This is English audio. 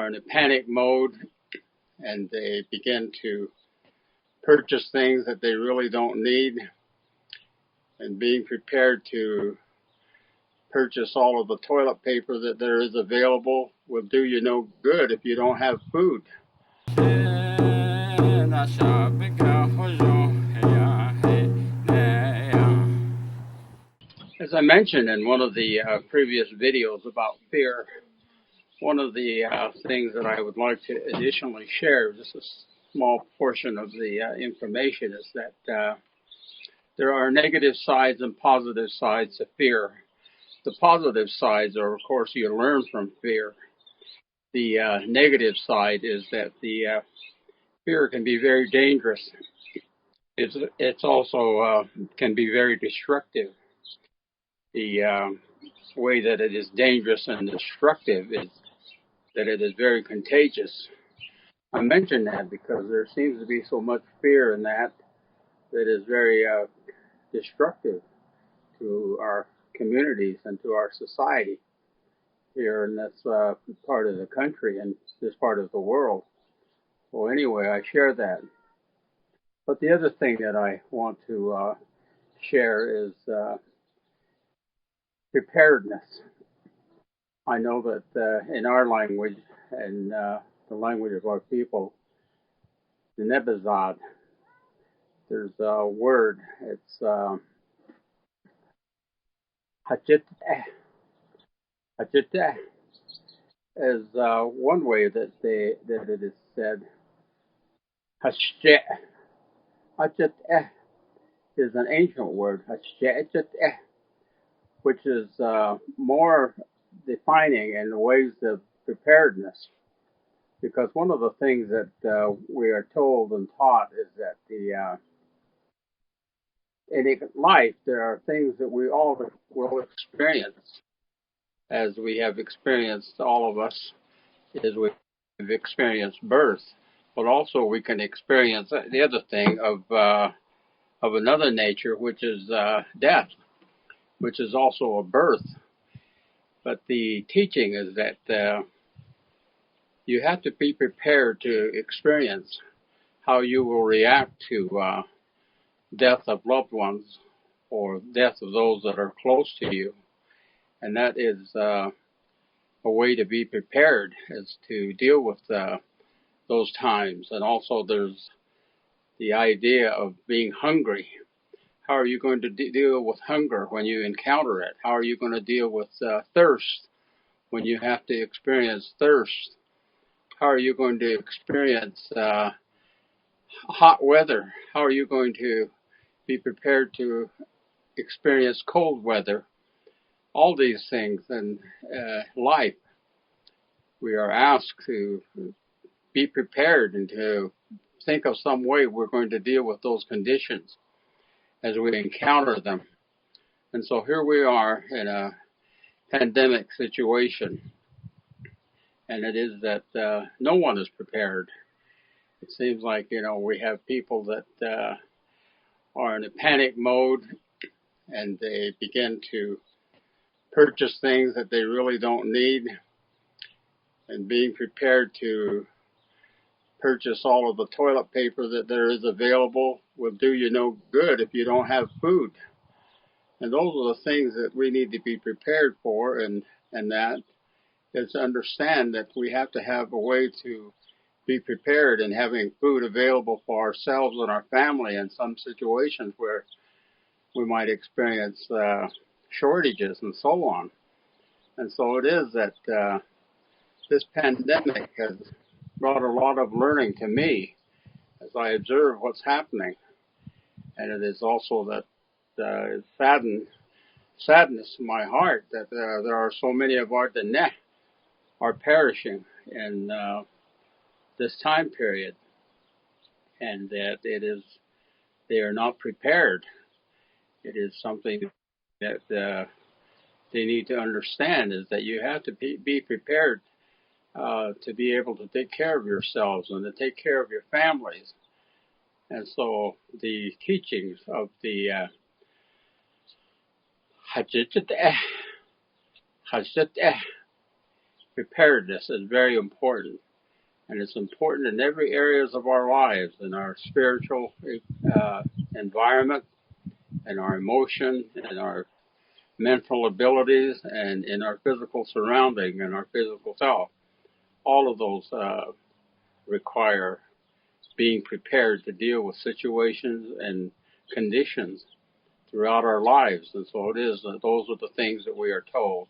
are in a panic mode and they begin to purchase things that they really don't need, and being prepared to purchase all of the toilet paper that there is available will do you no good if you don't have food. As I mentioned in one of the previous videos about fear, one of the things that I would like to additionally share, just a small portion of the information, is that there are negative sides and positive sides to fear. The positive sides are, of course, you learn from fear. The negative side is that the fear can be very dangerous. It's also can be very destructive. The way that it is dangerous and destructive is that it is very contagious. I mention that because there seems to be so much fear in that is very destructive to our communities and to our society here in this part of the country and this part of the world. Well, anyway, I share that. But the other thing that I want to share is preparedness. I know that in our language and the language of our people, the Nebazad, there's a word. It's hachiteh. Hachiteh is one way that it is said. Hachiteh. Hachiteh is an ancient word. Hachiteh, which is more defining in the ways of preparedness. Because one of the things that we are told and taught is that in life there are things that we all will experience, as we have experienced, all of us, is we've experienced birth, but also we can experience the other thing of another nature, which is death, which is also a birth. But the teaching is that you have to be prepared to experience how you will react to death of loved ones or death of those that are close to you. And that is a way to be prepared, is to deal with those times. And also there's the idea of being hungry. How are you going to deal with hunger when you encounter it? How are you going to deal with thirst when you have to experience thirst? How are you going to experience hot weather? How are you going to be prepared to experience cold weather? All these things in life, we are asked to be prepared and to think of some way we're going to deal with those conditions as we encounter them. And so here we are in a pandemic situation, and it is that no one is prepared. It seems like, we have people that are in a panic mode, and they begin to purchase things that they really don't need, and being prepared to purchase all of the toilet paper that there is available will do you no good if you don't have food. And those are the things that we need to be prepared for, and that is to understand that we have to have a way to be prepared and having food available for ourselves and our family in some situations where we might experience shortages and so on. And so it is that this pandemic has brought a lot of learning to me as I observe what's happening. And it is also that it sadness to my heart that there are so many of our Diné are perishing in this time period, and that they are not prepared. It is something that they need to understand, is that you have to be prepared to be able to take care of yourselves and to take care of your families. And so the teachings of the preparedness is very important. And it's important in every areas of our lives, in our spiritual environment, in our emotion, in our mental abilities, and in our physical surrounding and our physical self. All of those require being prepared to deal with situations and conditions throughout our lives. And so it is, those are the things that we are told.